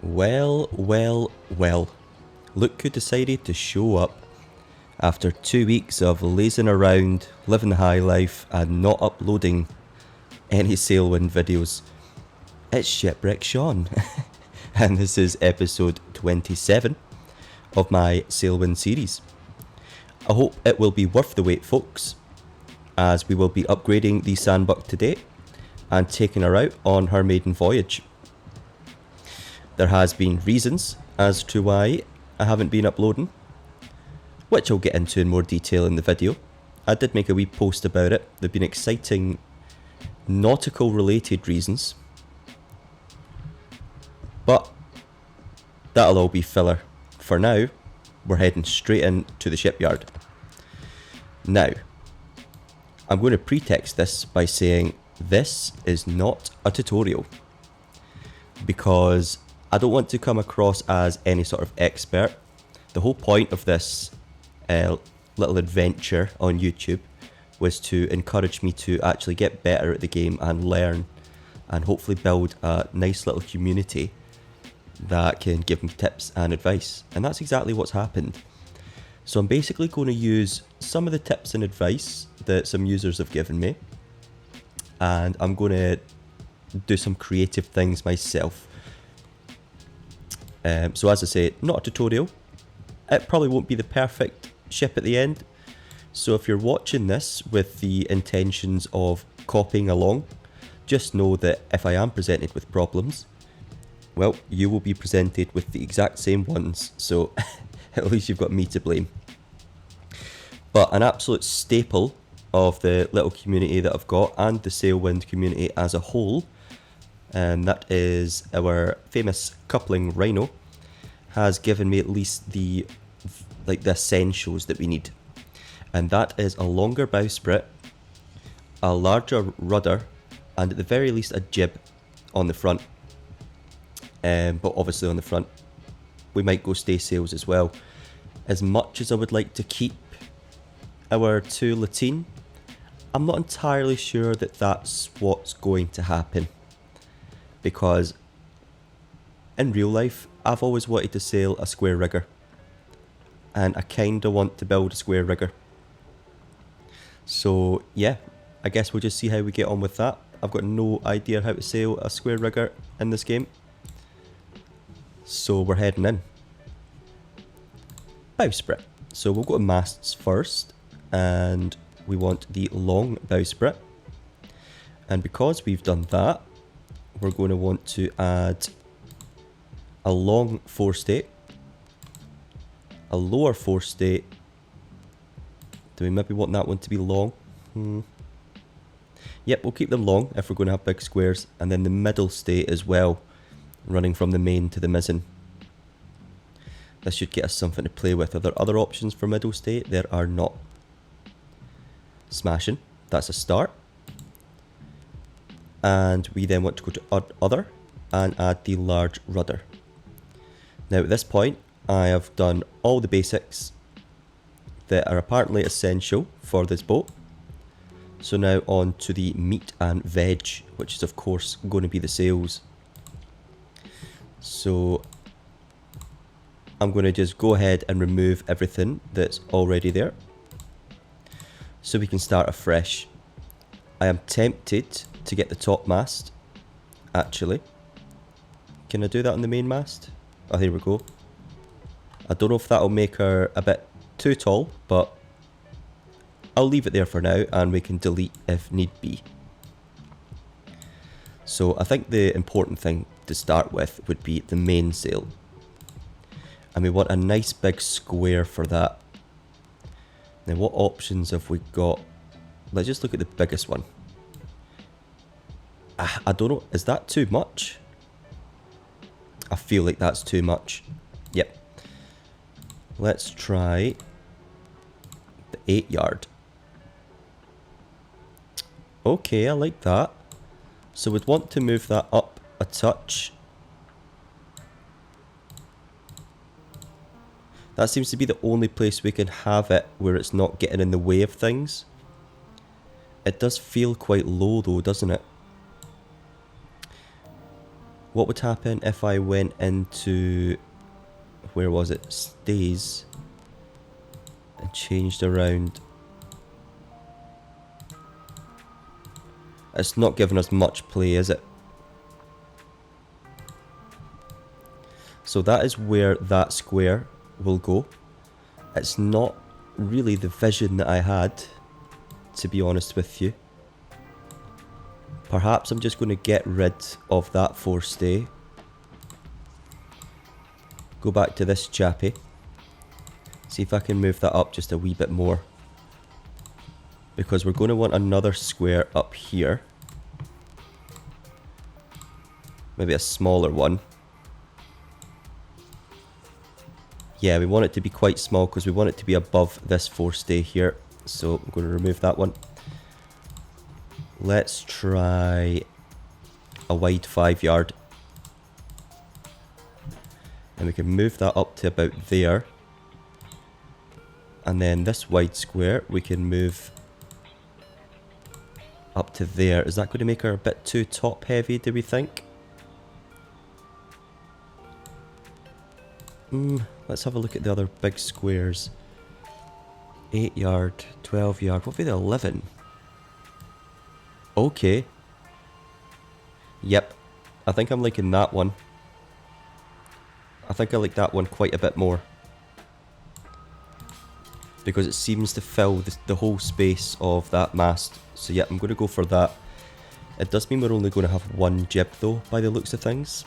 Well, well, well. Look who decided to show up. After 2 weeks of lazing around, living the high life, and not uploading any Sailwind videos, it's Shipwreck Sean. And this is episode 27 of my Sailwind series. I hope it will be worth the wait, folks, as we will be upgrading the Sanbuq today and taking her out on her maiden voyage. There has been reasons as to why I haven't been uploading, which I'll get into in more detail in the video. I did make a wee post about it. There have been exciting nautical related reasons, but that'll all be filler. For now, we're heading straight into the shipyard. Now, I'm going to pretext this by saying this is not a tutorial, because I don't want to come across as any sort of expert. The whole point of this little adventure on YouTube was to encourage me to actually get better at the game and learn, and hopefully build a nice little community that can give me tips and advice. And that's exactly what's happened. So I'm basically going to use some of the tips and advice that some users have given me, and I'm going to do some creative things myself. So as I say, not a tutorial. It probably won't be the perfect ship at the end. So if you're watching this with the intentions of copying along, just know that if I am presented with problems, well, you will be presented with the exact same ones. So at least you've got me to blame. But an absolute staple of the little community that I've got, and the Sailwind community as a whole, and that is our famous coupling Rhino, has given me at least the essentials that we need. And that is a longer bowsprit, a larger rudder, and at the very least a jib on the front. But obviously on the front we might go staysails as well. As much as I would like to keep our 2 lateen, I'm not entirely sure that that's what's going to happen, because in real life I've always wanted to sail a square rigger, and I kinda want to build a square rigger. So yeah, I guess we'll just see how we get on with that. I've got no idea how to sail a square rigger in this game, so we're heading in. Bowsprit. So we'll go to masts first, and we want the long bowsprit. And because we've done that, we're going to want to add a long forestay, a lower forestay. Do we maybe want that one to be long? Yep, we'll keep them long if we're going to have big squares. And then the middle stay as well, running from the main to the mizzen. This should get us something to play with. Are there other options for middle stay? There are not. Smashing. That's a start. And we then want to go to other and add the large rudder. Now at this point, I have done all the basics that are apparently essential for this boat. So now on to the meat and veg, which is of course going to be the sails. So I'm going to just go ahead and remove everything that's already there, so we can start afresh. I am tempted to get the top mast, actually. Can I do that on the main mast? Oh, here we go. I don't know if that'll make her a bit too tall, but I'll leave it there for now, and we can delete if need be. So I think the important thing to start with would be the mainsail. And we want a nice big square for that. Now what options have we got? Let's just look at the biggest one. I don't know, is that too much? I feel like that's too much. Yep. Let's try the 8 yard. Okay, I like that. So we'd want to move that up a touch. That seems to be the only place we can have it where it's not getting in the way of things. It does feel quite low though, doesn't it? What would happen if I went into, where was it, stays, and changed around? It's not giving us much play, is it? So that is where that square will go. It's not really the vision that I had, to be honest with you. Perhaps I'm just going to get rid of that forestay. Go back to this chappy. See if I can move that up just a wee bit more. Because we're going to want another square up here. Maybe a smaller one. Yeah, we want it to be quite small because we want it to be above this forestay here. So I'm going to remove that one. Let's try a wide 5-yard. And we can move that up to about there. And then this wide square we can move up to there. Is that going to make her a bit too top heavy, do we think? Let's have a look at the other big squares. 8-yard, 12-yard, what would be the 11? Okay. Yep, I think I'm liking that one. I think I like that one quite a bit more. Because it seems to fill the whole space of that mast. So yeah, I'm going to go for that. It does mean we're only going to have one jib though, by the looks of things.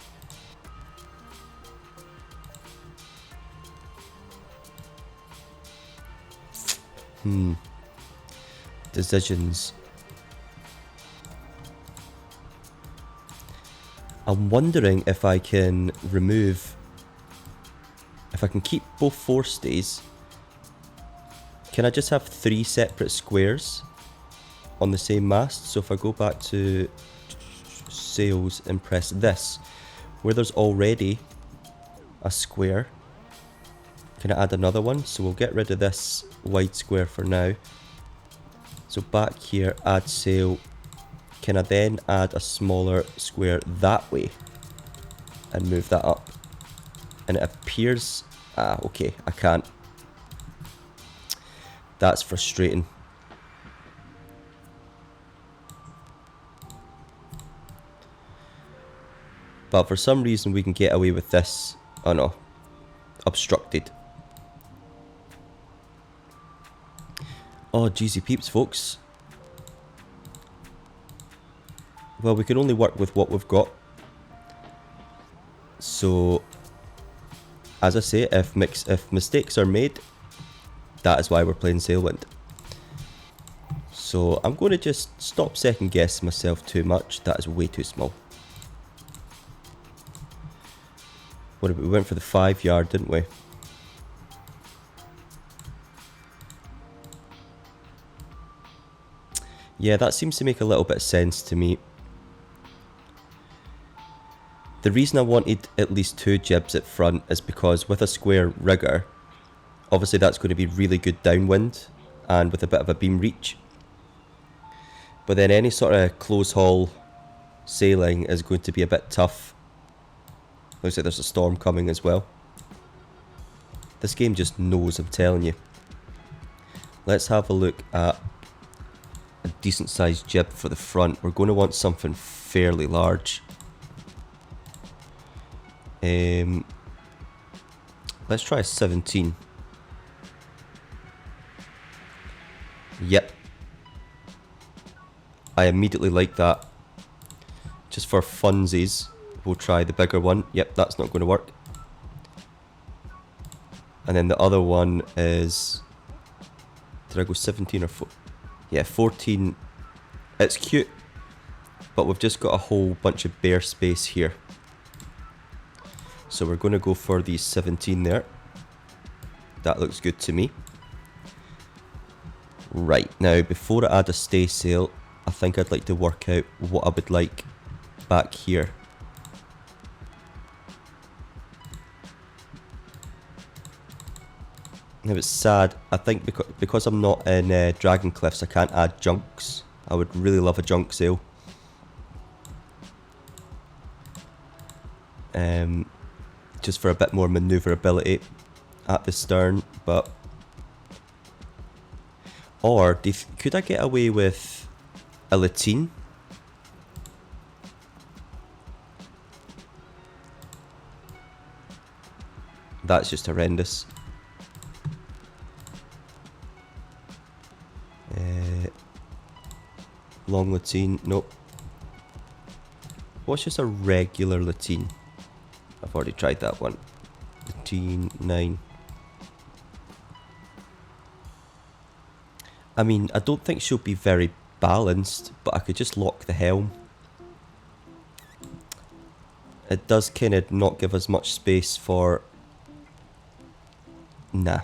Decisions. I'm wondering if I can remove... If I can keep both forestays. Can I just have 3 separate squares on the same mast? So if I go back to sails and press this, where there's already a square, can I add another one? So we'll get rid of this wide square for now. So back here, add sail. Can I then add a smaller square that way and move that up? And it appears... okay, I can't. That's frustrating. But for some reason we can get away with this. Oh no. Obstructed. Oh, jeezy peeps, folks. Well, we can only work with what we've got. So, as I say, if mistakes are made, that is why we're playing Sailwind. So, I'm going to just stop second guessing myself too much. That is way too small. What about, we went for the 5-yard, didn't we? Yeah, that seems to make a little bit of sense to me. The reason I wanted at least 2 jibs at front is because with a square rigger, obviously that's going to be really good downwind and with a bit of a beam reach. But then any sort of close haul sailing is going to be a bit tough. Looks like there's a storm coming as well. This game just knows, I'm telling you. Let's have a look at a decent sized jib for the front. We're going to want something fairly large. Let's try a 17. Yep. I immediately like that. Just for funsies, we'll try the bigger one. Yep, that's not going to work. And then the other one is... Did I go 17 or 4? Yeah, 14. It's cute, but we've just got a whole bunch of bare space here. So we're going to go for the 17 there. That looks good to me. Right, now before I add a stay sail, I think I'd like to work out what I would like back here. Now it's sad, I think because I'm not in Dragon Cliffs I can't add junks. I would really love a junk sail. just for a bit more manoeuvrability at the stern, but... Or, could I get away with a lateen? That's just horrendous. Long lateen, nope. What's just a regular lateen? I've already tried that one. Lateen 9. I mean, I don't think she'll be very balanced, but I could just lock the helm. It does kind of not give us much space for... Nah.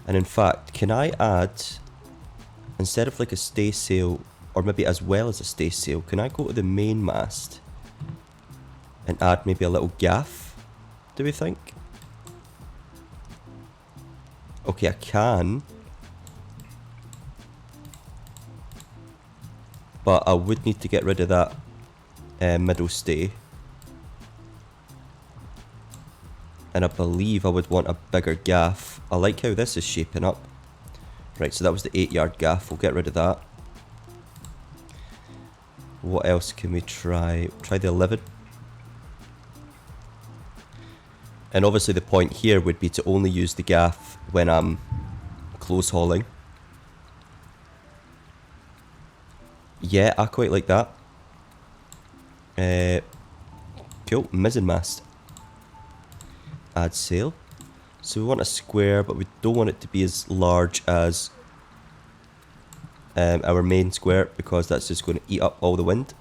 And in fact, can I add, instead of like a staysail, or maybe as well as a staysail, can I go to the main mast and add maybe a little gaff, do we think? Okay, I can. But I would need to get rid of that middle stay. And I believe I would want a bigger gaff. I like how this is shaping up. Right, so that was the 8-yard gaff. We'll get rid of that. What else can we try? Try the 11. And obviously the point here would be to only use the gaff when I'm close hauling. Yeah, I quite like that. Cool, mizzen mast. Add sail. So we want a square, but we don't want it to be as large as our main square, because that's just going to eat up all the wind.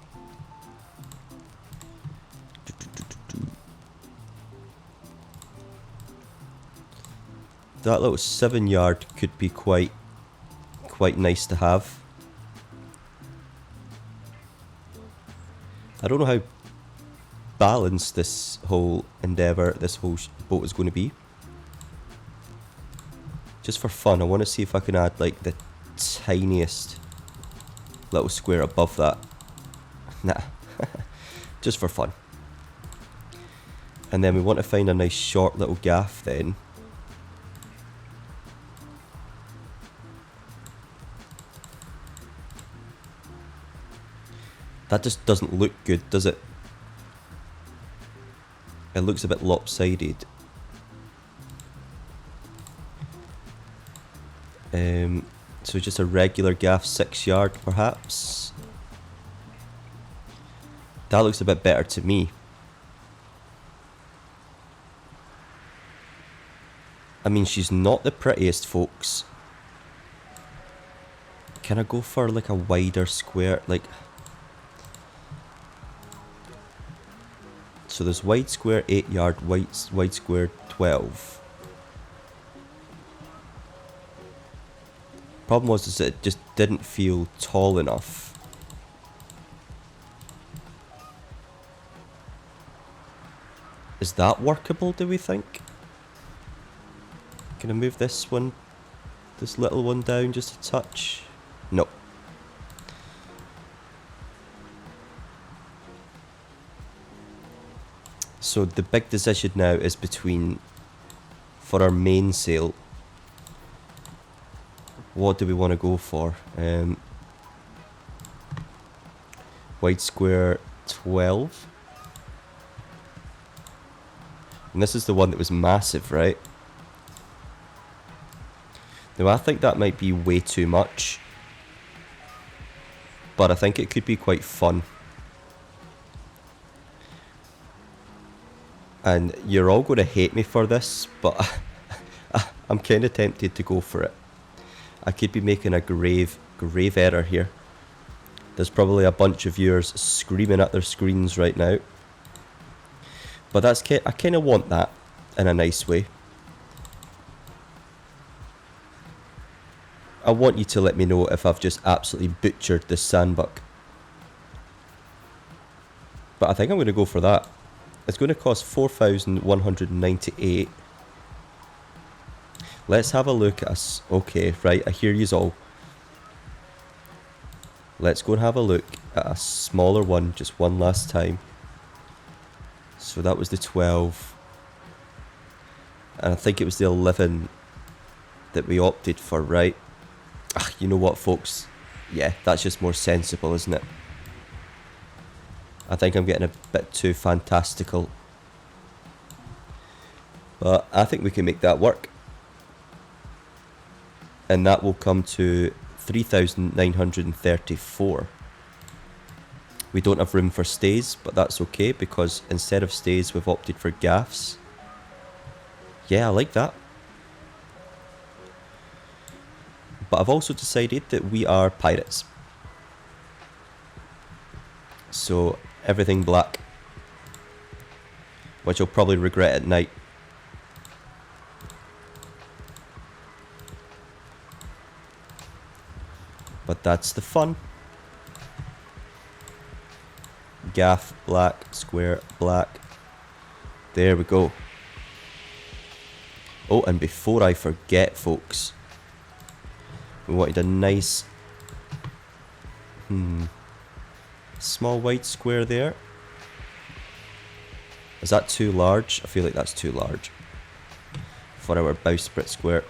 That little 7-yard could be quite nice to have. I don't know how balanced this whole endeavour, this whole boat is going to be. Just for fun, I want to see if I can add like the tiniest little square above that. Nah, just for fun. And then we want to find a nice short little gaff then. That just doesn't look good, does it? It looks a bit lopsided. So just a regular gaff, 6-yard perhaps. That looks a bit better to me. I mean, she's not the prettiest, folks. Can I go for like a wider square? Like, so there's wide square 8-yard, wide square 12. Problem was is that it just didn't feel tall enough. Is that workable, do we think? Can I move this one, this little one down just a touch? No. So the big decision now is between, for our mainsail, what do we want to go for? Wide square 12. And this is the one that was massive, right? Now I think that might be way too much, but I think it could be quite fun. And you're all going to hate me for this, but I'm kind of tempted to go for it. I could be making a grave error here. There's probably a bunch of viewers screaming at their screens right now. But that's I kind of want that in a nice way. I want you to let me know if I've just absolutely butchered this Sanbuq. But I think I'm going to go for that. It's going to cost 4,198. Let's have a look at us. Okay, right, I hear yous all. Let's go and have a look at a smaller one, just one last time. So that was the 12. And I think it was the 11 that we opted for, right? Ugh, you know what, folks? Yeah, that's just more sensible, isn't it? I think I'm getting a bit too fantastical. But I think we can make that work. And that will come to 3,934. We don't have room for stays, but that's okay because instead of stays we've opted for gaffs. Yeah, I like that. But I've also decided that we are pirates. So everything black. Which I'll probably regret at night. But that's the fun. Gaff, black, square, black. There we go. Oh, and before I forget, folks, we wanted a nice small white square there. Is that too large? I feel like that's too large for our bowsprit square.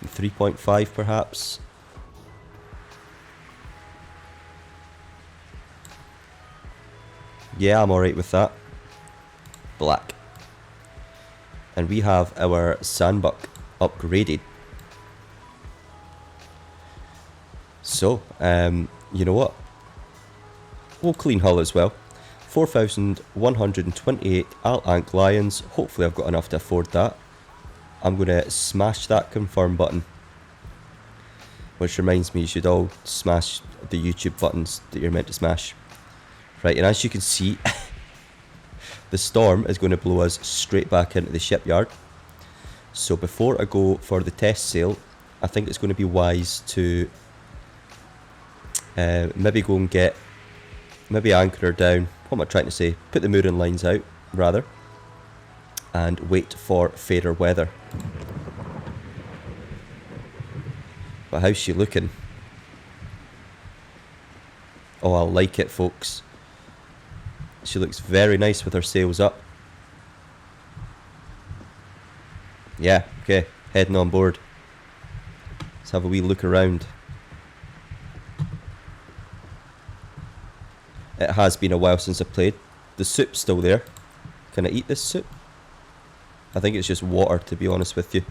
3.5 perhaps. Yeah, I'm alright with that. Black. And we have our Sanbuq upgraded. So, you know what? We'll clean hull as well. 4,128 Alt-Ank Lions. Hopefully I've got enough to afford that. I'm going to smash that confirm button. Which reminds me, you should all smash the YouTube buttons that you're meant to smash. Right, and as you can see, the storm is going to blow us straight back into the shipyard. So before I go for the test sail, I think it's going to be wise to maybe go and get, maybe anchor her down. What am I trying to say? Put the mooring lines out, rather. And wait for fairer weather. But how's she looking? Oh, I like it, folks. She looks very nice with her sails up. Yeah, okay, heading on board. Let's have a wee look around. It has been a while since I played. The soup's still there. Can I eat this soup? I think it's just water, to be honest with you.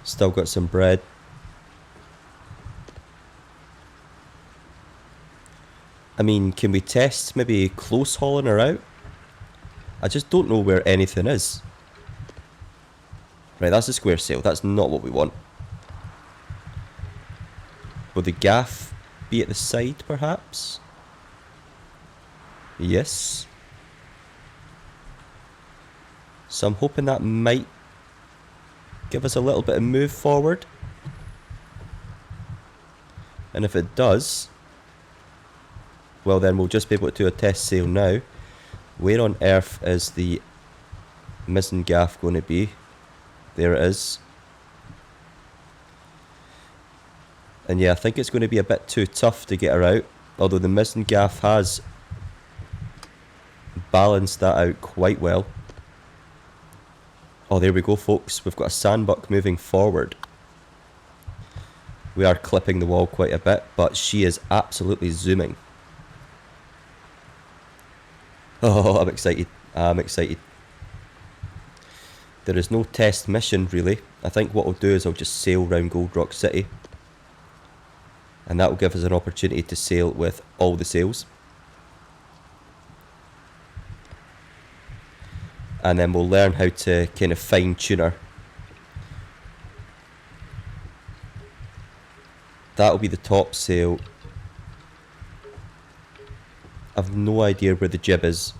Still got some bread. I mean, can we test maybe close hauling her out? I just don't know where anything is. Right, that's a square sail. That's not what we want. Will the gaff be at the side, perhaps? Yes. So I'm hoping that might give us a little bit of move forward. And if it does, well then we'll just be able to do a test sail now. Where on earth is the mizzen gaff going to be? There it is. And yeah, I think it's going to be a bit too tough to get her out. Although the mizzen gaff has balanced that out quite well. Oh, there we go, folks. We've got a Sanbuq moving forward. We are clipping the wall quite a bit, but she is absolutely zooming. Oh, I'm excited. I'm excited. There is no test mission, really. I think what I'll do is I'll just sail round Gold Rock City. And that will give us an opportunity to sail with all the sails. And then we'll learn how to kind of fine tune her. That'll be the top sail. I've no idea where the jib is.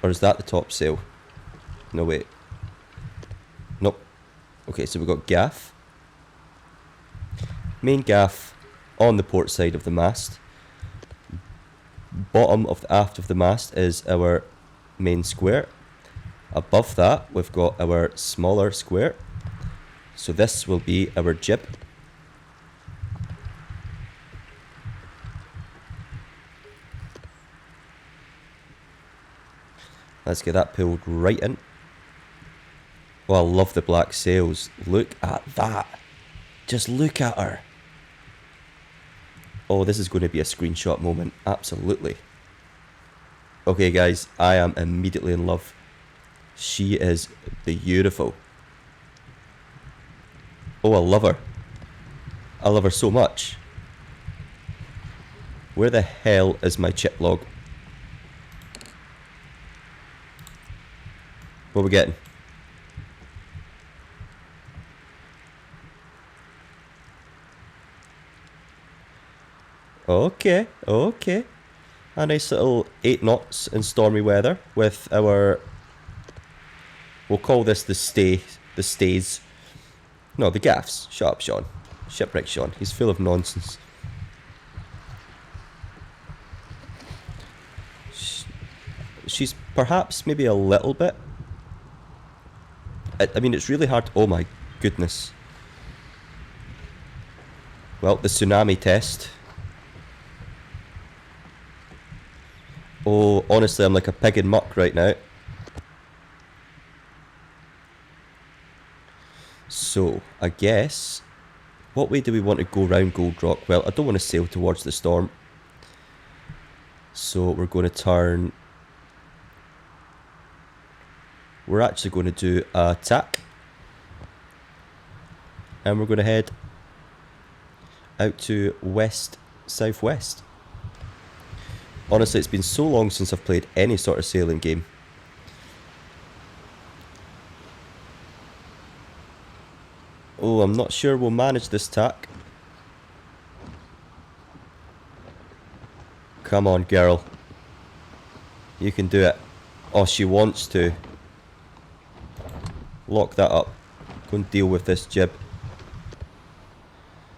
Or is that the top sail? No, wait. Nope. Okay, so we've got gaff. Main gaff on the port side of the mast. Bottom of the aft of the mast is our main square. Above that, we've got our smaller square. So this will be our jib. Let's get that pulled right in. Oh, I love the black sails. Look at that. Just look at her. Oh, this is going to be a screenshot moment. Absolutely. Okay, guys, I am immediately in love. She is beautiful. Oh, I love her. I love her so much. Where the hell is my chip log? What are we getting? Okay, okay. A nice little 8 knots in stormy weather with our... We'll call this the stays. No, the gaffs. Shut up, Sean. Shipwreck Sean. He's full of nonsense. She's perhaps maybe a little bit. I mean, it's really hard. Oh my goodness. Well, the tsunami test. Oh, honestly, I'm like a pig in muck right now. So, I guess, what way do we want to go round Gold Rock? Well, I don't want to sail towards the storm. So, we're going to turn... We're actually going to do a tack. And we're going to head out to west-southwest. Honestly, it's been so long since I've played any sort of sailing game. Oh, I'm not sure we'll manage this tack. Come on, girl. You can do it. Oh, she wants to. Lock that up. Go and deal with this jib.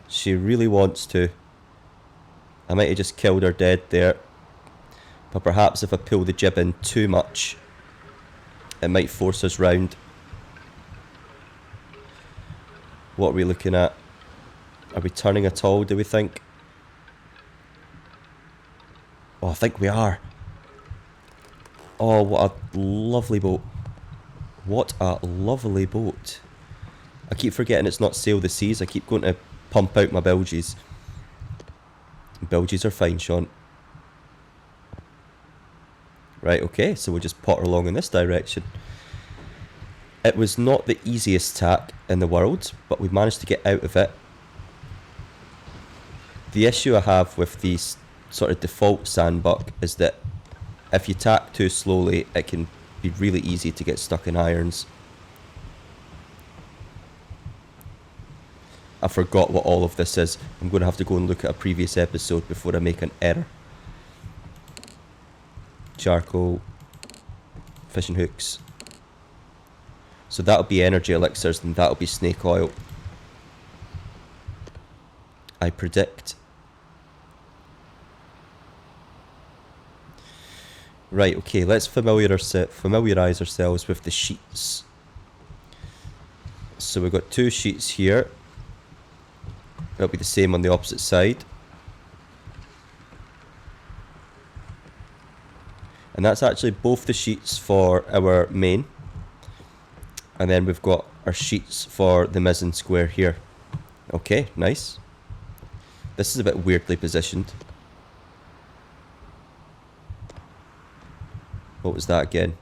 She really wants to. I might have just killed her dead there. But perhaps if I pull the jib in too much, it might force us round. What are we looking at? Are we turning at all, do we think? Oh, I think we are. Oh, what a lovely boat. What a lovely boat. I keep forgetting it's not Sail the Seas. I keep going to pump out my bilges. Bilges are fine, Sean. Right, okay, so we'll just potter along in this direction. It was not the easiest tack in the world, but we managed to get out of it. The issue I have with the sort of default Sanbuq is that if you tack too slowly, it can be really easy to get stuck in irons. I forgot what all of this is. I'm going to have to go and look at a previous episode before I make an error. Charcoal, fishing hooks. So that'll be energy elixirs and that'll be snake oil. I predict. Right, okay, let's familiarise ourselves with the sheets. So we've got 2 sheets here. It'll be the same on the opposite side. And that's actually both the sheets for our main. And then we've got our sheets for the mizzen square here. Okay, nice. This is a bit weirdly positioned. What was that again?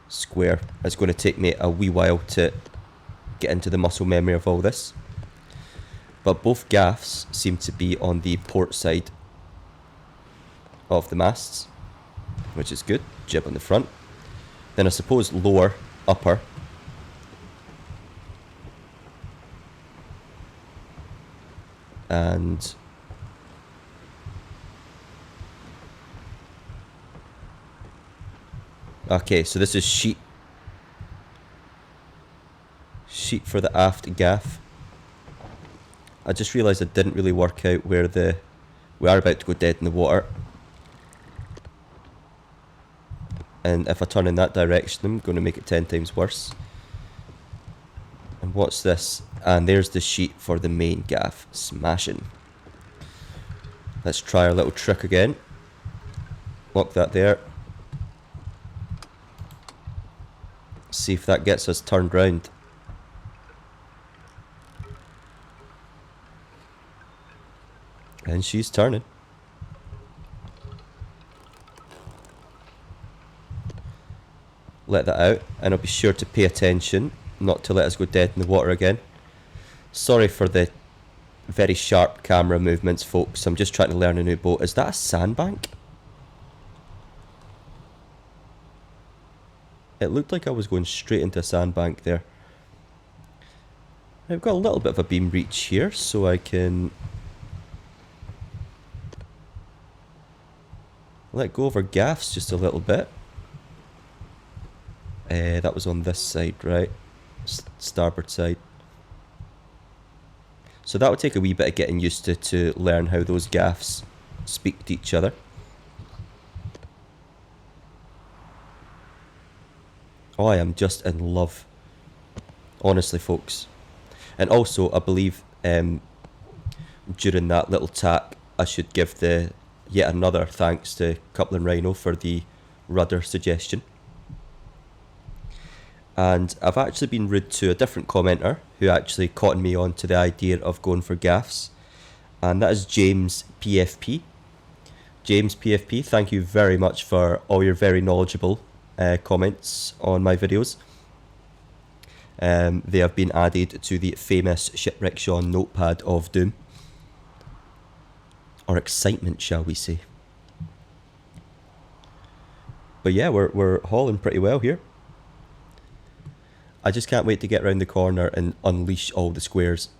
Square. It's going to take me a wee while to get into the muscle memory of all this. But both gaffs seem to be on the port side of the masts, which is good. Jib on the front. Then I suppose lower, upper. And okay, so this is sheet for the aft gaff. I just realised I didn't really work out where we are about to go dead in the water. And if I turn in that direction, I'm going to make it 10 times worse. And what's this? And there's the sheet for the main gaff. Smashing. Let's try our little trick again. Lock that there. see if that gets us turned round. And she's turning. Let that out, and I'll be sure to pay attention not to let us go dead in the water again. Sorry for the very sharp camera movements, folks. I'm just trying to learn a new boat. Is that a sandbank? It looked like I was going straight into a sandbank there. I've got a little bit of a beam reach here, so I can let go of our gaffs just a little bit. That was on this side, right? Starboard side. So that would take a wee bit of getting used to learn how those gaffs speak to each other. Oh, I am just in love. Honestly, folks. And also, I believe during that little tack, I should give the yet another thanks to Couplin' Rhino for the rudder suggestion. And I've actually been rude to a different commenter who actually cottoned me on to the idea of going for gaffs. And that is James PFP. James PFP, thank you very much for all your very knowledgeable comments on my videos. They have been added to the famous Shipwreck Sean notepad of doom. Or excitement, shall we say. But yeah, we're hauling pretty well here. I just can't wait to get around the corner and unleash all the squares.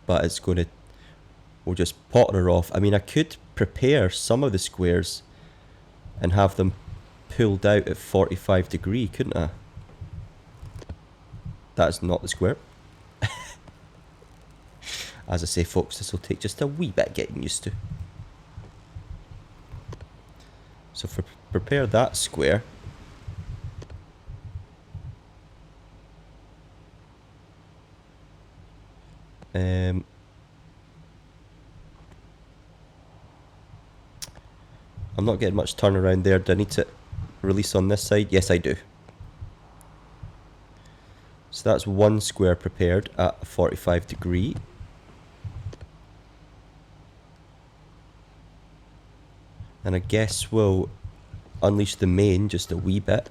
But it's going to... We'll just potter her off. I mean, I could prepare some of the squares and have them pulled out at 45 degree, couldn't I? That's not the square. As I say, folks, this will take just a wee bit getting used to. So for prepare that square. I'm not getting much turnaround there. Do I need to release on this side? Yes, I do. So that's one square prepared at 45 degree. And I guess we'll unleash the main just a wee bit.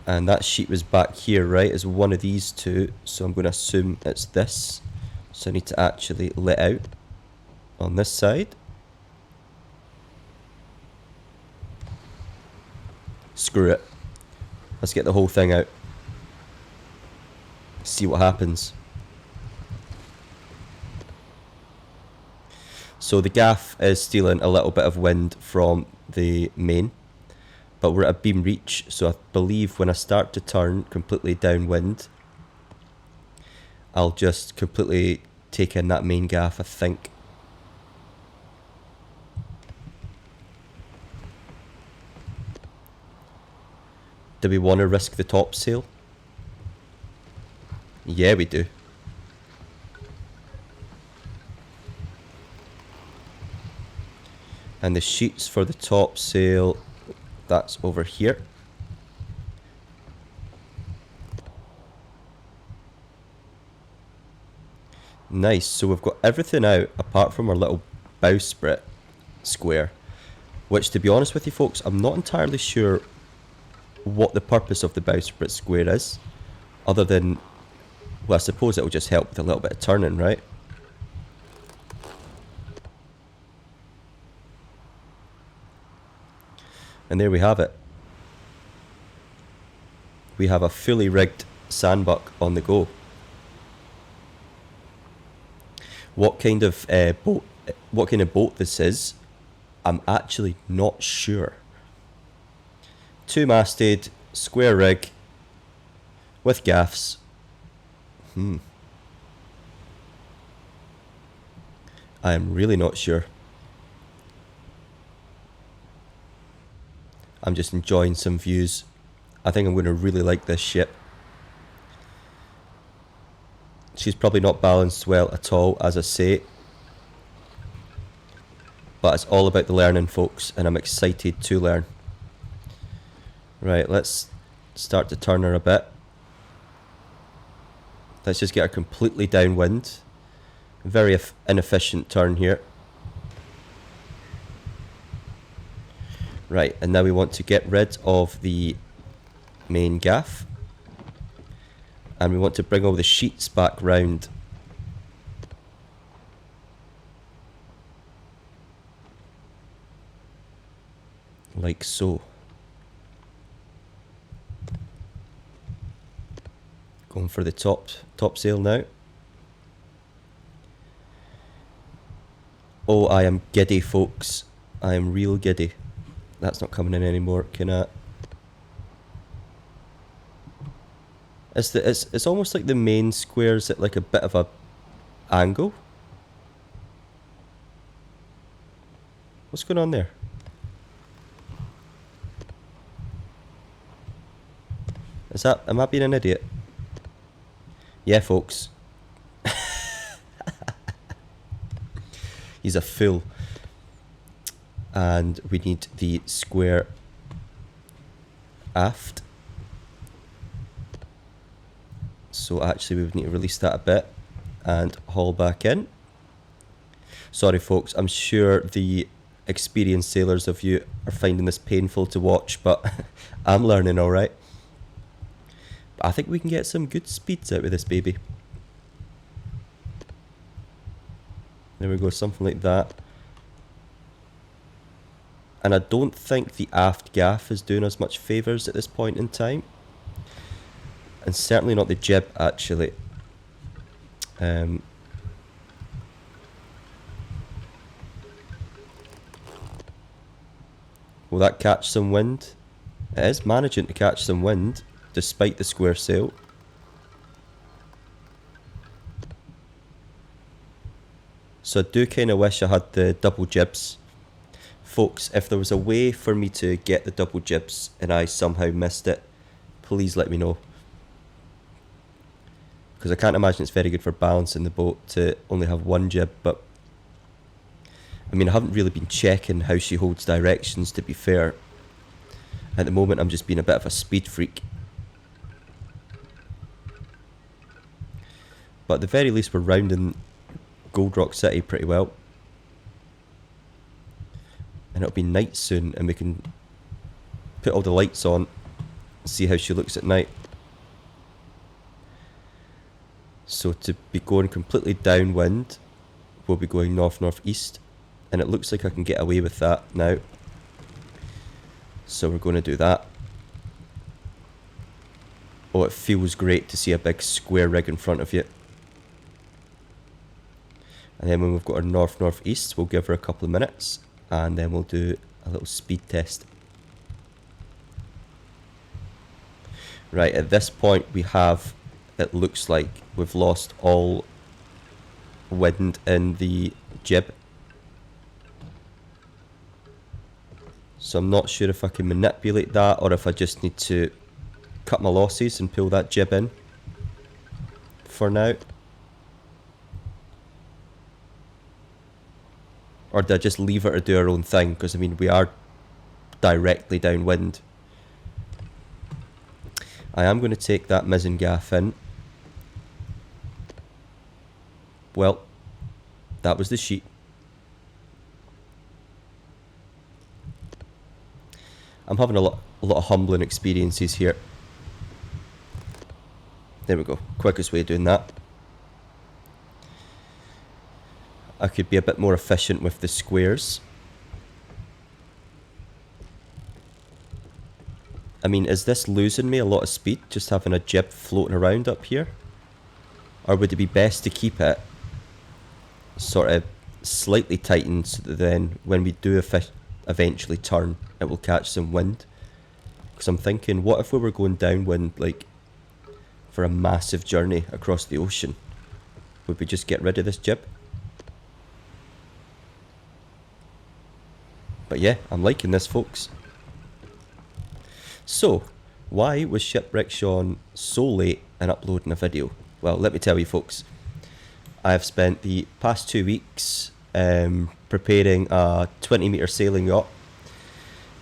And that sheet was back here, right, as one of these two. So I'm going to assume it's this. So I need to actually let out on this side. Screw it. Let's get the whole thing out. See what happens. So the gaff is stealing a little bit of wind from the main, but we're at a beam reach, so I believe when I start to turn completely downwind, I'll just completely take in that main gaff, I think. Do we want to risk the topsail? Yeah, we do. And the sheets for the topsail, that's over here. Nice, so we've got everything out apart from our little bowsprit square. Which, to be honest with you folks, I'm not entirely sure what the purpose of the bowsprit square is. Other than, well, I suppose it will just help with a little bit of turning, right? And there we have it. We have a fully rigged Sanbuq on the go. What kind of boat this is, I'm actually not sure. Two-masted, square rig, with gaffs. I am really not sure. I'm just enjoying some views. I think I'm going to really like this ship. She's probably not balanced well at all, as I say. But it's all about the learning, folks, and I'm excited to learn. Right, let's start to turn her a bit. Let's just get her completely downwind. Very inefficient turn here. Right, and now we want to get rid of the main gaff. And we want to bring all the sheets back round. Like so. Going for the top sail now. Oh, I am giddy, folks. I am real giddy. That's not coming in anymore. Can I? It's almost like the main square's at like a bit of a angle. What's going on there? Is that, am I being an idiot? Yeah, folks. He's a fool. And we need the square aft. So actually we would need to release that a bit and haul back in. Sorry folks, I'm sure the experienced sailors of you are finding this painful to watch, but I'm learning alright. I think we can get some good speeds out of this baby. There we go, something like that. And I don't think the aft gaff is doing us much favours at this point in time. And certainly not the jib, actually. Will that catch some wind? It is managing to catch some wind, despite the square sail. So I do kind of wish I had the double jibs. Folks, if there was a way for me to get the double jibs and I somehow missed it, please let me know. Because I can't imagine it's very good for balancing the boat to only have one jib, but I mean, I haven't really been checking how she holds directions, to be fair. At the moment, I'm just being a bit of a speed freak. But at the very least, we're rounding Gold Rock City pretty well. And it'll be night soon, and we can put all the lights on, see how she looks at night. So to be going completely downwind, we'll be going north-northeast, and it looks like I can get away with that now. So we're going to do that. Oh, it feels great to see a big square rig in front of you. And then when we've got our north-northeast, we'll give her a couple of minutes, and then we'll do a little speed test. Right, at this point we have, it looks like we've lost all wind in the jib. So I'm not sure if I can manipulate that or if I just need to cut my losses and pull that jib in for now. Or do I just leave her to do her own thing? Because I mean, we are directly downwind. I am going to take that mizzen gaff in. Well, that was the sheet. I'm having a lot of humbling experiences here. There we go. Quickest way of doing that. I could be a bit more efficient with the squares. I mean, is this losing me a lot of speed, just having a jib floating around up here? Or would it be best to keep it sort of slightly tightened so that then when we do eventually turn, it will catch some wind? Because I'm thinking, what if we were going downwind, like, for a massive journey across the ocean? Would we just get rid of this jib? But yeah, I'm liking this, folks. So, why was Shipwreck Sean so late in uploading a video? Well, let me tell you, folks. I have spent the past 2 weeks preparing a 20-metre sailing yacht.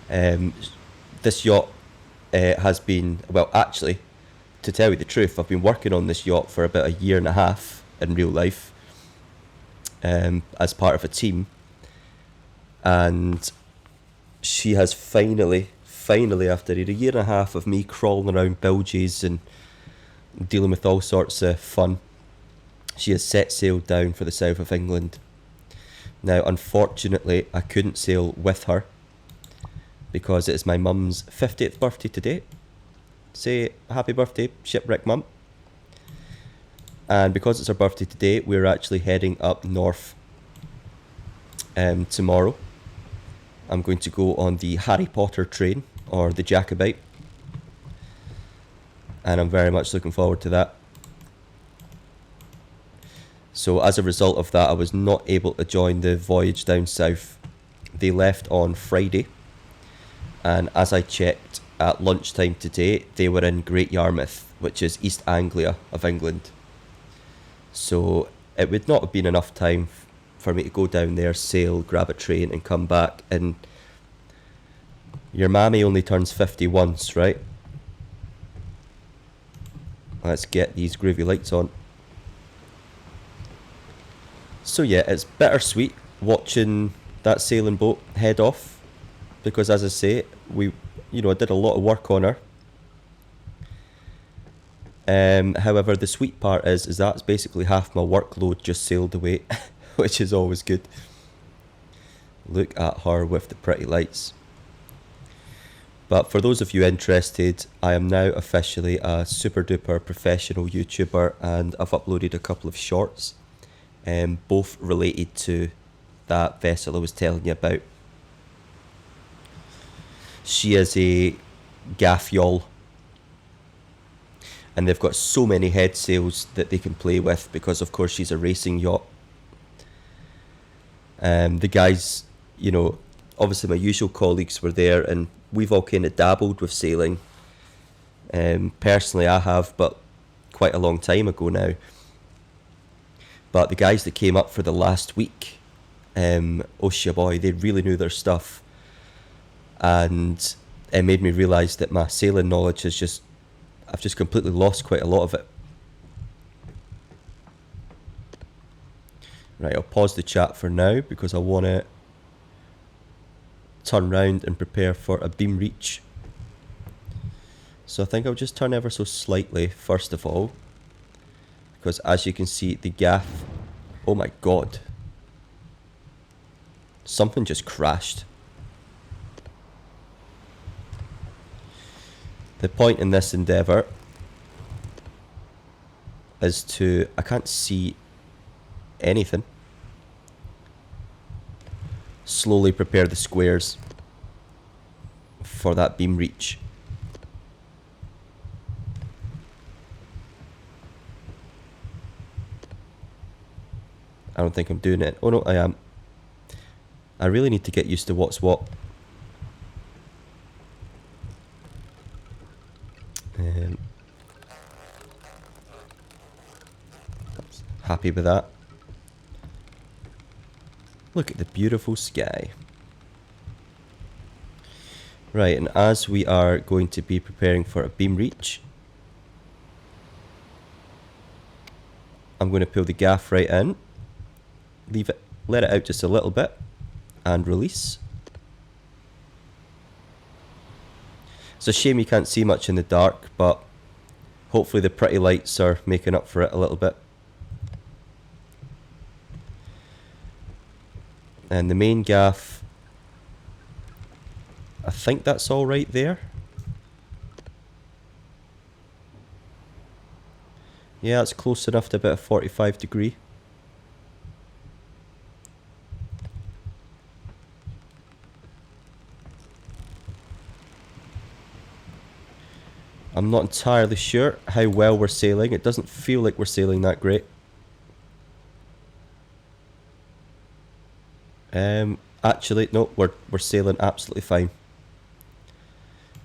This yacht has been, well, actually, to tell you the truth, I've been working on this yacht for about a year and a half in real life, as part of a team, and she has finally, after a year and a half of me crawling around bilges and dealing with all sorts of fun, she has set sail down for the south of England. Now, unfortunately, I couldn't sail with her because it is my mum's 50th birthday today. Say happy birthday, Shipwreck Mum. And because it's her birthday today, we're actually heading up north tomorrow. I'm going to go on the Harry Potter train, or the Jacobite, and I'm very much looking forward to that. So as a result of that, I was not able to join the voyage down south. They left on Friday, and as I checked at lunchtime today, they were in Great Yarmouth, which is East Anglia of England. So it would not have been enough time for me to go down there, sail, grab a train and come back. And your mammy only turns 50 once, right? Let's get these groovy lights on. So yeah, it's bittersweet watching that sailing boat head off, because as I say, I did a lot of work on her. However, the sweet part is that's basically half my workload just sailed away, which is always good. Look at her with the pretty lights. But for those of you interested, I am now officially a super duper professional YouTuber, and I've uploaded a couple of shorts, both related to that vessel I was telling you about. She is a gaff yawl, and they've got so many head sails that they can play with because of course she's a racing yacht. The guys, obviously my usual colleagues were there, and we've all kind of dabbled with sailing. Personally I have, but quite a long time ago now. But the guys that came up for the last week, oh boy, they really knew their stuff. And it made me realise that my sailing knowledge is I've just completely lost quite a lot of it. Right, I'll pause the chat for now because I want to turn round and prepare for a beam reach. So I think I'll just turn ever so slightly first of all, because as you can see the gaff, oh my god, something just crashed. The point in this endeavour is to, I can't see anything, slowly prepare the squares for that beam reach. I don't think I'm doing it. Oh no, I am. I really need to get used to what's what. Happy with that. Look at the beautiful sky. Right, and as we are going to be preparing for a beam reach, I'm going to pull the gaff right in, leave it, let it out just a little bit, and release. It's a shame you can't see much in the dark, but hopefully the pretty lights are making up for it a little bit. And the main gaff, I think that's all right there. Yeah, it's close enough to about a 45 degree. I'm not entirely sure how well we're sailing. It doesn't feel like we're sailing that great. Actually, no, we're sailing absolutely fine.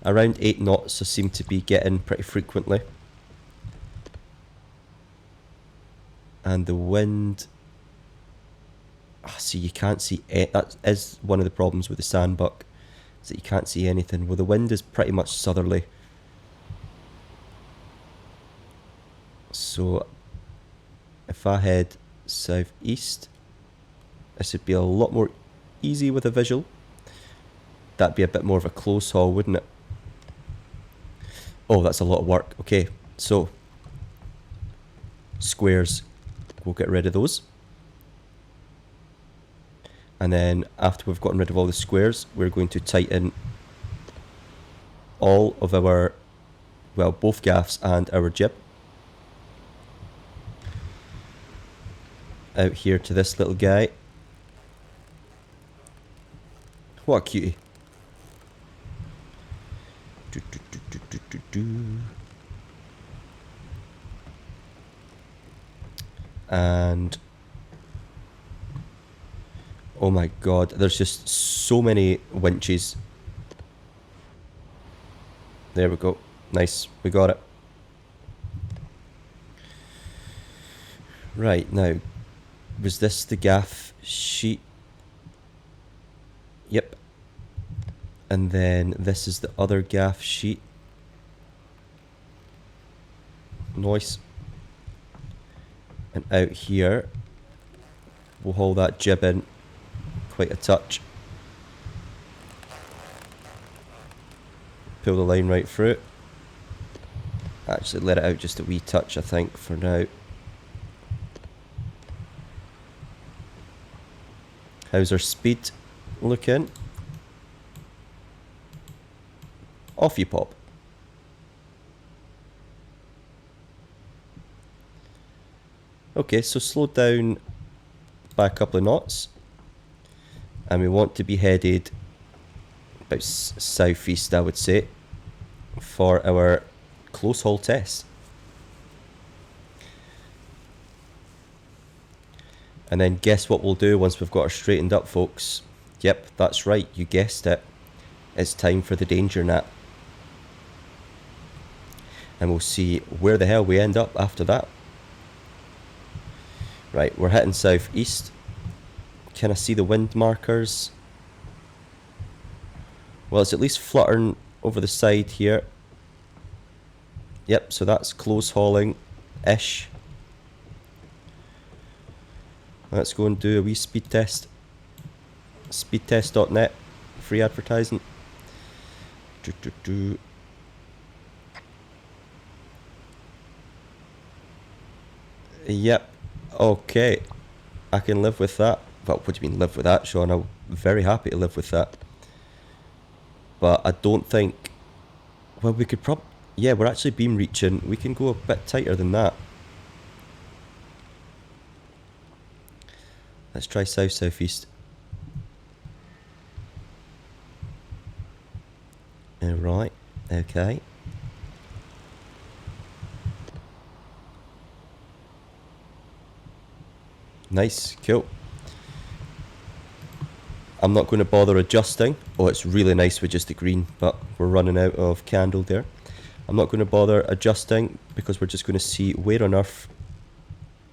Around 8 knots I seem to be getting pretty frequently. And the wind, See, you can't see that is one of the problems with the Sanbuq, is that you can't see anything. Well, the wind is pretty much southerly, so if I head southeast, this would be a lot more easy with a visual. That'd be a bit more of a close haul, wouldn't it? Oh, that's a lot of work. Okay, so squares, we'll get rid of those. And then after we've gotten rid of all the squares, we're going to tighten all of our, well, both gaffs and our jib. Out here to this little guy. What a cutie. And oh my god, there's just so many winches. There we go. Nice, we got it. Right, now, was this the gaff sheet? Yep. And then this is the other gaff sheet. Nice. And out here, we'll hold that jib in quite a touch. Pull the line right through it. Actually, let it out just a wee touch, I think, for now. How's our speed looking? Off you pop. Okay, so slow down by a couple of knots. And we want to be headed about southeast, I would say, for our close haul test. And then guess what we'll do once we've got her straightened up, folks? Yep, that's right, you guessed it. It's time for the danger nap. And we'll see where the hell we end up after that. Right, we're heading southeast. Can I see the wind markers? Well, it's at least fluttering over the side here. Yep, so that's close hauling-ish. Let's go and do a wee speed test. Speedtest.net, free advertising. Yep, okay. I can live with that. Well, what do you mean live with that, Sean? I'm very happy to live with that. But I don't think... Well, we could probably... Yeah, we're actually beam reaching. We can go a bit tighter than that. Let's try south-southeast. Right, okay. Nice, cool. I'm not going to bother adjusting. Oh, it's really nice with just the green, but we're running out of candle there. I'm not going to bother adjusting because we're just going to see where on earth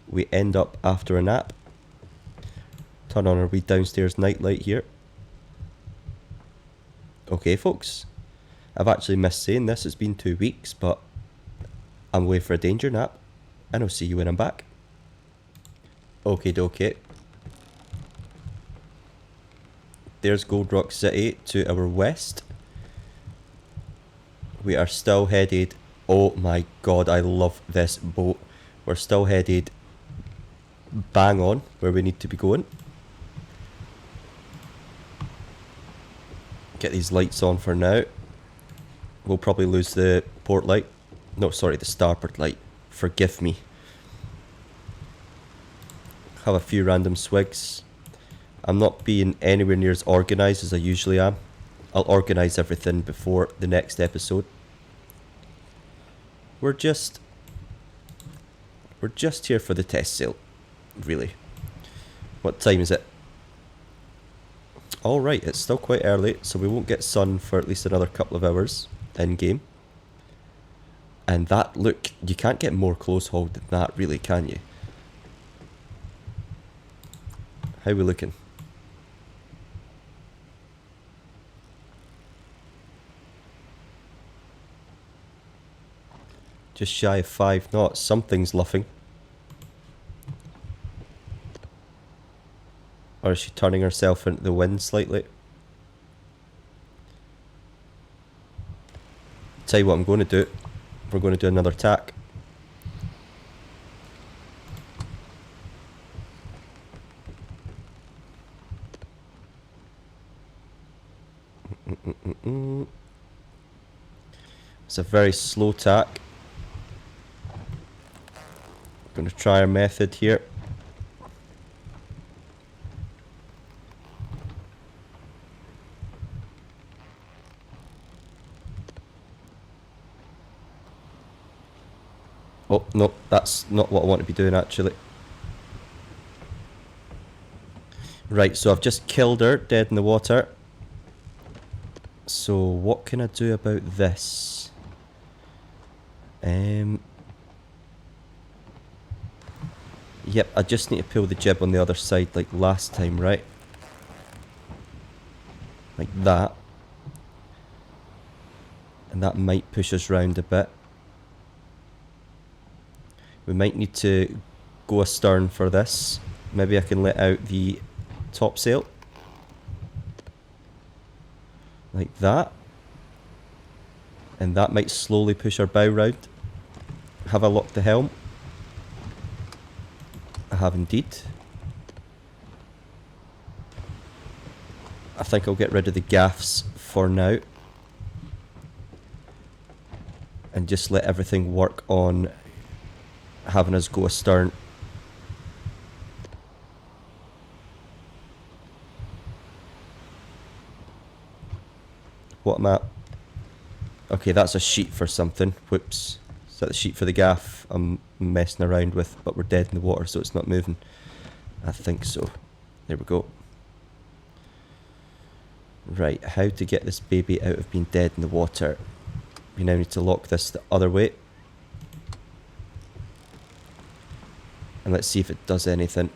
we end up after a nap. Turn on our wee downstairs nightlight here. Okay, folks. I've actually missed saying this. It's been 2 weeks, but I'm away for a danger nap, and I'll see you when I'm back. Okay, dokie. There's Gold Rock City to our west. We are still headed... Oh my god, I love this boat. We're still headed bang on where we need to be going. Get these lights on for now. We'll probably lose the port light. No, sorry, the starboard light. Forgive me. Have a few random swigs. I'm not being anywhere near as organised as I usually am. I'll organise everything before the next episode. We're just here for the test sail, really. What time is it? Alright, it's still quite early, so we won't get sun for at least another couple of hours in game. And that, look, you can't get more close hauled than that, really, can you? How we looking? Just shy of 5 knots. Something's luffing. Or is she turning herself into the wind slightly? Tell you what I'm going to do. We're going to do another tack. It's a very slow tack. Going to try our method here. Oh, no, that's not what I want to be doing actually. Right, so I've just killed her, dead in the water. So what can I do about this? Yep, I just need to pull the jib on the other side like last time, right? Like that. And that might push us round a bit. We might need to go astern for this. Maybe I can let out the topsail. Like that. And that might slowly push our bow round. Have I locked the helm? I have indeed. I think I'll get rid of the gaffs for now. And just let everything work on having us go astern. What am I? Okay, that's a sheet for something. Whoops. Is that the sheet for the gaff I'm messing around with, but we're dead in the water, so it's not moving. I think so. There we go. Right, how to get this baby out of being dead in the water. We now need to lock this the other way. And let's see if it does anything.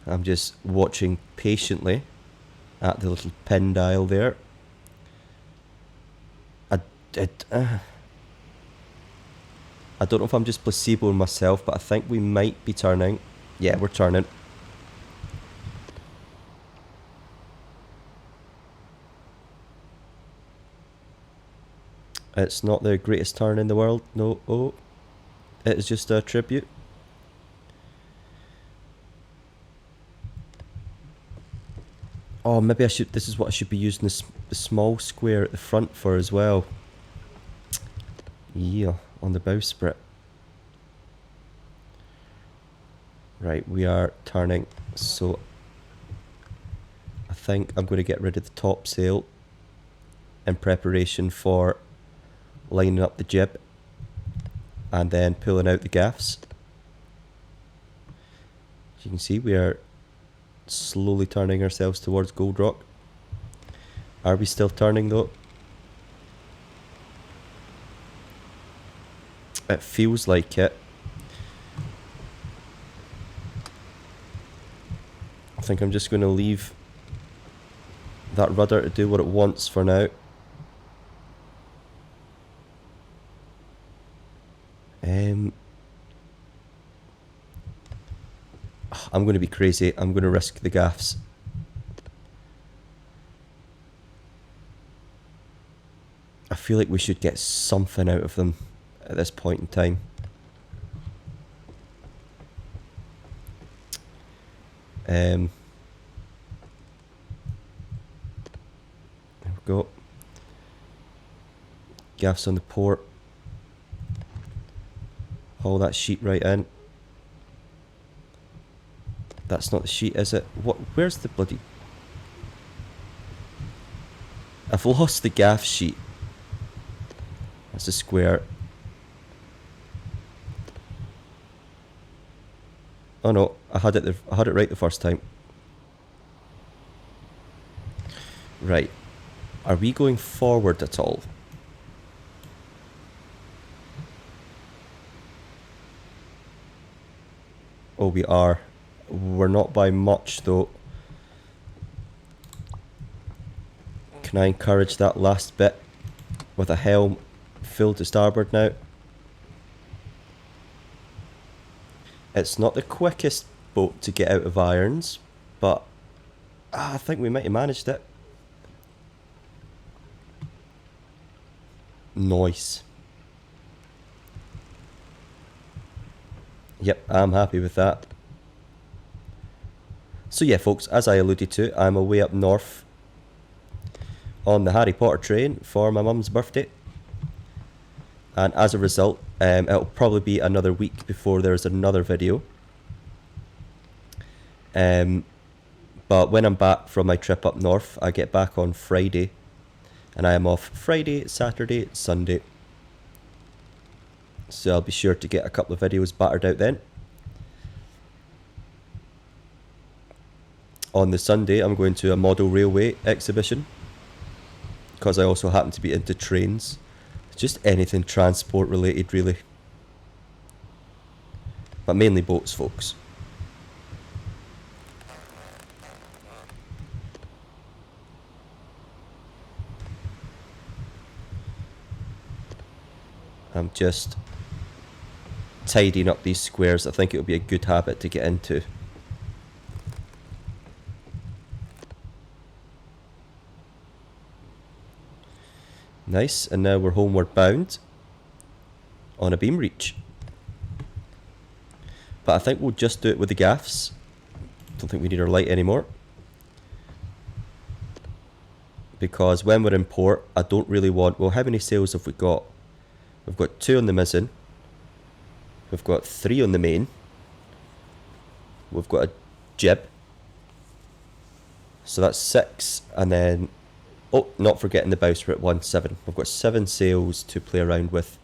I'm just watching patiently at the little pin dial there. I don't know if I'm just placeboing myself, but I think we might be turning. Yeah, we're turning. It's not the greatest turn in the world. No, oh. It is just a tribute. Oh, maybe I should. This is what I should be using the small square at the front for as well. Yeah, on the bowsprit. Right, we are turning. So I think I'm going to get rid of the topsail in preparation for lining up the jib and then pulling out the gaffs. As you can see, we are slowly turning ourselves towards Gold Rock. Are we still turning though? It feels like it. I think I'm just going to leave that rudder to do what it wants for now. I'm going to be crazy. I'm going to risk the gaffs. I feel like we should get something out of them at this point in time. There we go. Gaffs on the port. Haul that sheet right in. That's not the sheet, is it? What? Where's the bloody... I've lost the gaff sheet. That's a square. Oh no, I had it right the first time. Right. Are we going forward at all? Oh, we are. We're not by much though. Can I encourage that last bit with a helm full to starboard now? It's not the quickest boat to get out of irons, but I think we might have managed it. Nice. Yep, I'm happy with that. So yeah, folks, as I alluded to, I'm away up north on the Harry Potter train for my mum's birthday. And as a result, it'll probably be another week before there's another video. But when I'm back from my trip up north, I get back on Friday. And I am off Friday, Saturday, Sunday. So I'll be sure to get a couple of videos battered out then. On the Sunday, I'm going to a model railway exhibition, because I also happen to be into trains. Just anything transport related, really. But mainly boats, folks. I'm just tidying up these squares. I think it would be a good habit to get into. Nice, and now we're homeward bound on a beam reach. But I think we'll just do it with the gaffs. Don't think we need our light anymore. Because when we're in port, I don't really want... Well, how many sails have we got? We've got 2 on the mizzen. We've got 3 on the main. We've got a jib. So that's 6, and then... Oh, not forgetting the bowsprit at 1-7. We've got 7 sails to play around with.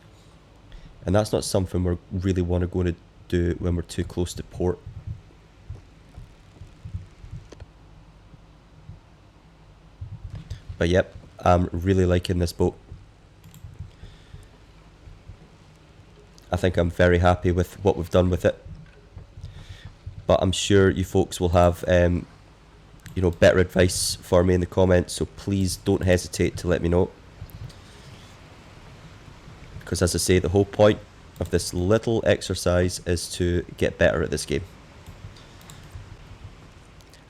And that's not something we really want to go to do when we're too close to port. But yep, I'm really liking this boat. I think I'm very happy with what we've done with it. But I'm sure you folks will have you know, better advice for me in the comments, so please don't hesitate to let me know. Because as I say, the whole point of this little exercise is to get better at this game.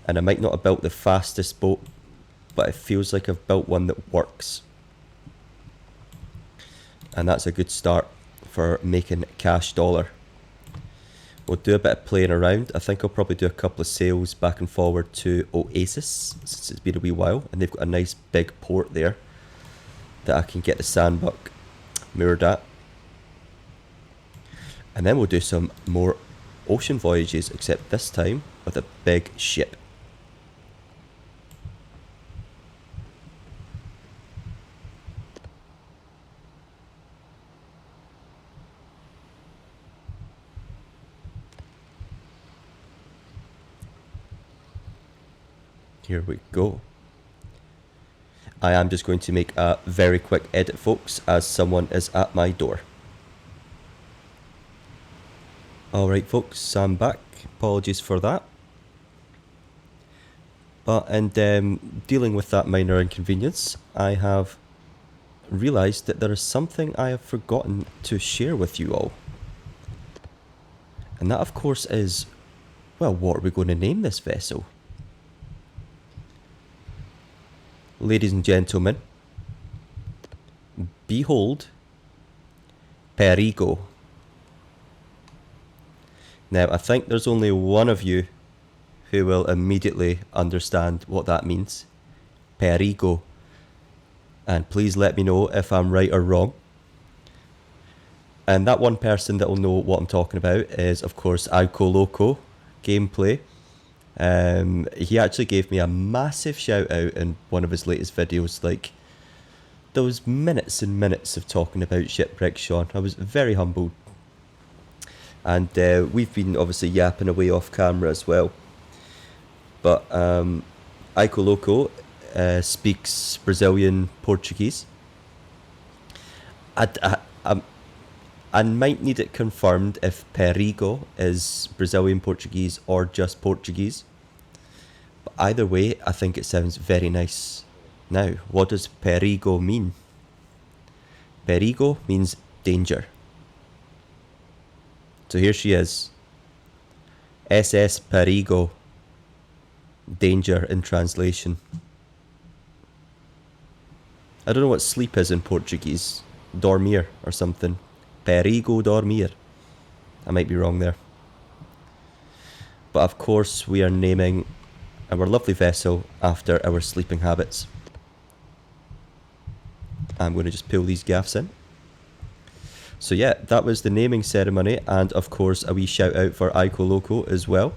And I might not have built the fastest boat, but it feels like I've built one that works. And that's a good start for making cash dollar. We'll do a bit of playing around. I think I'll probably do a couple of sails back and forward to Oasis, since it's been a wee while, and they've got a nice big port there that I can get the Sanbuq moored at. And then we'll do some more ocean voyages, except this time with a big ship. Here we go. I am just going to make a very quick edit, folks, as someone is at my door. Alright folks, I'm back. Apologies for that. But in dealing with that minor inconvenience, I have realised that there is something I have forgotten to share with you all. And that of course is, well, what are we going to name this vessel? Ladies and gentlemen, behold, Perigo. Now, I think there's only one of you who will immediately understand what that means. Perigo. And please let me know if I'm right or wrong. And that one person that will know what I'm talking about is, of course, Alco Loco Gameplay. He actually gave me a massive shout out in one of his latest videos. Like, there was minutes and minutes of talking about Shipwreck Sean. I was very humbled. And we've been obviously yapping away off camera as well. But Alco Loco speaks Brazilian Portuguese. I might need it confirmed if perigo is Brazilian Portuguese or just Portuguese. But either way, I think it sounds very nice. Now, what does perigo mean? Perigo means danger. So here she is. SS Perigo. Danger in translation. I don't know what sleep is in Portuguese. Dormir or something. Perigo dormir. I might be wrong there. But of course we are naming our lovely vessel after our sleeping habits. I'm going to just pull these gaffs in. So yeah, that was the naming ceremony, and of course a wee shout out for Ico Loco as well.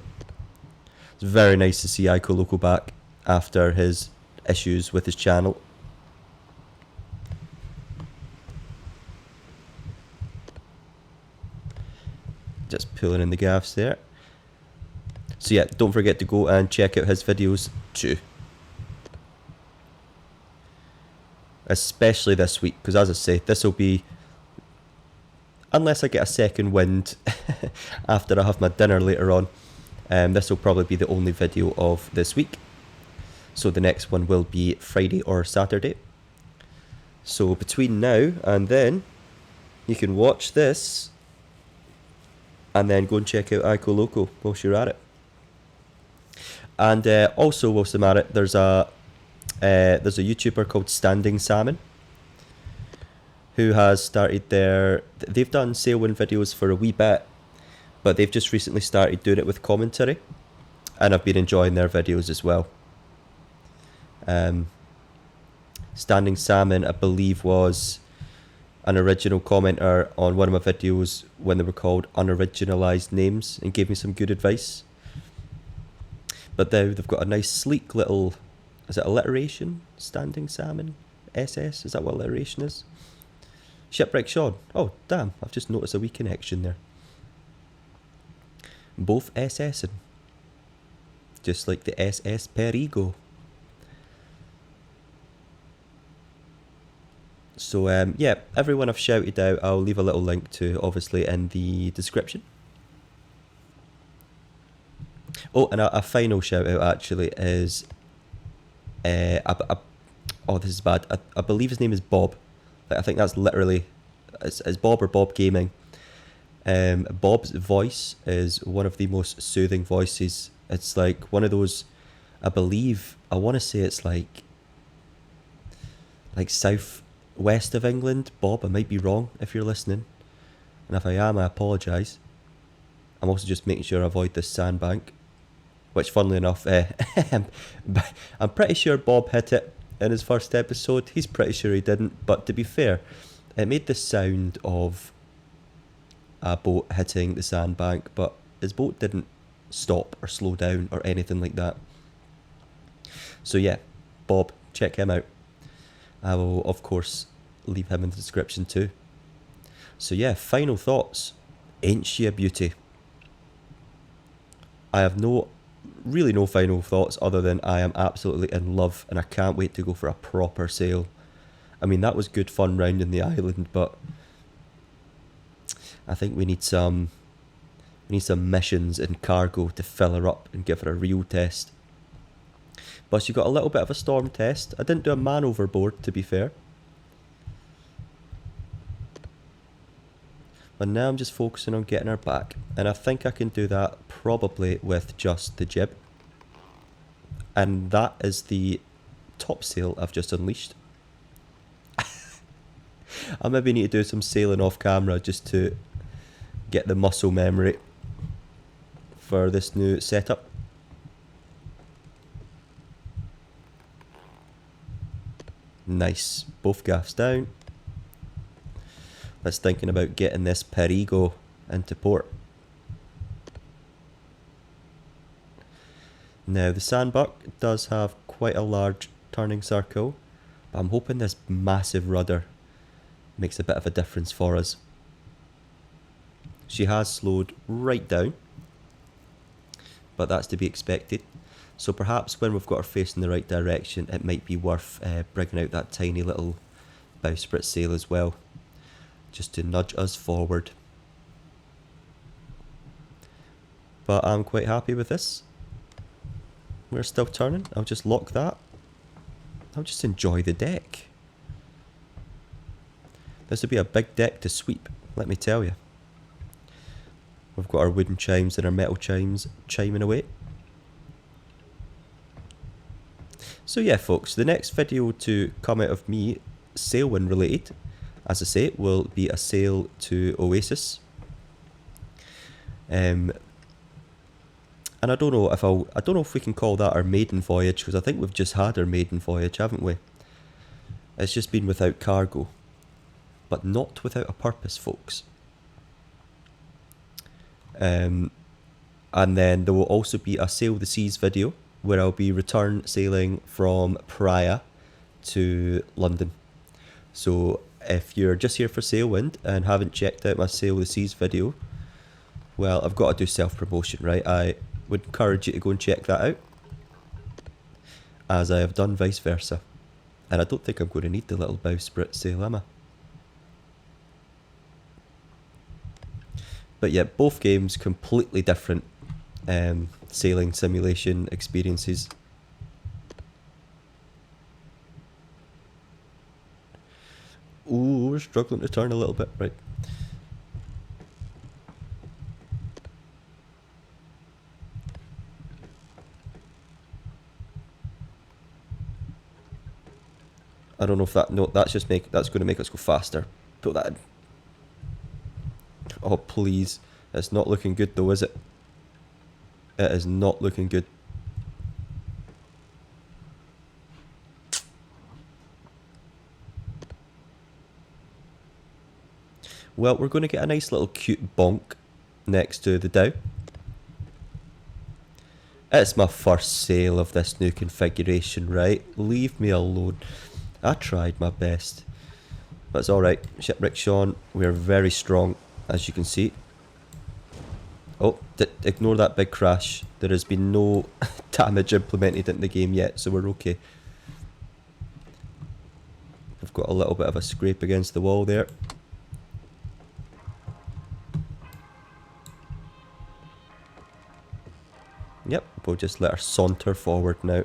It's very nice to see Ico Loco back after his issues with his channel. Just pulling in the gaffs there. So yeah, don't forget to go and check out his videos too. Especially this week, because as I say, this will be, unless I get a second wind after I have my dinner later on, this will probably be the only video of this week. So the next one will be Friday or Saturday. So between now and then, you can watch this and then go and check out Ico Loco whilst you're at it. And also whilst I'm at it, there's a YouTuber called Standing Salmon who has started they've done Sailwind videos for a wee bit, but they've just recently started doing it with commentary, and I've been enjoying their videos as well. Standing Salmon, I believe, was an original commenter on one of my videos when they were called unoriginalised names, and gave me some good advice. But now they've got a nice sleek little, is it alliteration? Standing Salmon? SS? Is that what alliteration is? Shipwreck Sean. Oh, damn, I've just noticed a wee connection there. Both SSing. Just like the SS Perigo. So, yeah, everyone I've shouted out, I'll leave a little link to, obviously, in the description. Oh, and a final shout out, actually, is... oh, this is bad. I believe his name is Bob. I think that's literally, it's Bob or Bob Gaming. Bob's voice is one of the most soothing voices. It's like one of those, I want to say it's like south west of England. Bob, I might be wrong if you're listening, and if I am, I apologise. I'm also just making sure I avoid this sandbank, which funnily enough, I'm pretty sure Bob hit it in his first episode. He's pretty sure he didn't, but to be fair, it made the sound of a boat hitting the sandbank, but his boat didn't stop or slow down or anything like that. So yeah, Bob, check him out. I will of course leave him in the description too. So yeah, final thoughts. Ain't she a beauty? I have really no final thoughts other than I am absolutely in love, and I can't wait to go for a proper sail. I mean, that was good fun rounding the island, but I think we need some missions and cargo to fill her up and give her a real test. Plus, you got a little bit of a storm test. I didn't do a man overboard, to be fair. But now I'm just focusing on getting her back, and I think I can do that probably with just the jib. And that is the topsail I've just unleashed. I maybe need to do some sailing off camera just to get the muscle memory for this new setup. Nice, both gaffs down. Let's thinking about getting this Perigo into port. Now the Sanbuq does have quite a large turning circle, but I'm hoping this massive rudder makes a bit of a difference for us. She has slowed right down, but that's to be expected. So perhaps when we've got her facing the right direction, it might be worth bringing out that tiny little bowsprit sail as well, just to nudge us forward. But I'm quite happy with this. We're still turning. I'll just lock that. I'll just enjoy the deck. This would be a big deck to sweep, let me tell you. We've got our wooden chimes and our metal chimes chiming away. So yeah folks, the next video to come out of me, Sailwind related, as I say, will be a sail to Oasis. And I don't know if we can call that our maiden voyage, because I think we've just had our maiden voyage, haven't we? It's just been without cargo, but not without a purpose, folks. And then there will also be a Sail the Seas video where I'll be return sailing from Praia to London. So if you're just here for Sailwind and haven't checked out my Sail the Seas video, well, I've got to do self-promotion, right? I would encourage you to go and check that out, as I have done vice versa. And I don't think I'm going to need the little bowsprit sail, am I? But yeah, both games completely different sailing simulation experiences. Ooh, we're struggling to turn a little bit, right? I don't know if that's going to make us go faster. Put that in. Oh please, it's not looking good though, is it? It is not looking good. Well, we're going to get a nice little cute bonk next to the Dow. It's my first sail of this new configuration, right? Leave me alone. I tried my best. But it's alright. Shipwreck Sean, we're very strong, as you can see. Oh, ignore that big crash. There has been no damage implemented in the game yet, so we're okay. I've got a little bit of a scrape against the wall there. Yep, we'll just let her saunter forward now.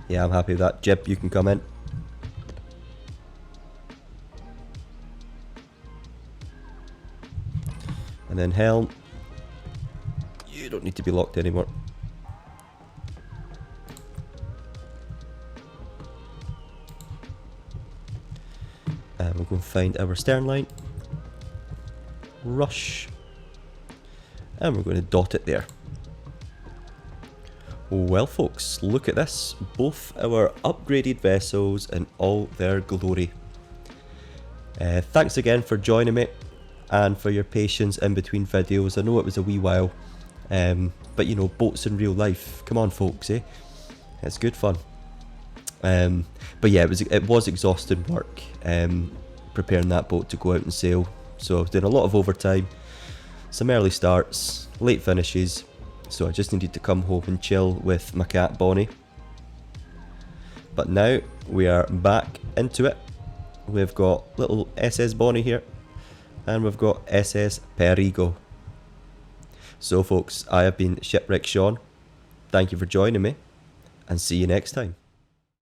Yeah, I'm happy with that. Jib, you can come in. And then helm. You don't need to be locked anymore. And we'll go and find our stern line. Rush. And we're going to dot it there. Well folks, look at this. Both our upgraded vessels in all their glory. Thanks again for joining me and for your patience in between videos. I know it was a wee while, but you know, boats in real life. Come on folks, eh? It's good fun. But yeah, it was exhausting work preparing that boat to go out and sail. So I was doing a lot of overtime, some early starts, late finishes. So I just needed to come home and chill with my cat Bonnie. But now we are back into it. We've got little SS Bonnie here, and we've got SS Perigo. So folks, I have been Shipwreck Sean. Thank you for joining me, and see you next time.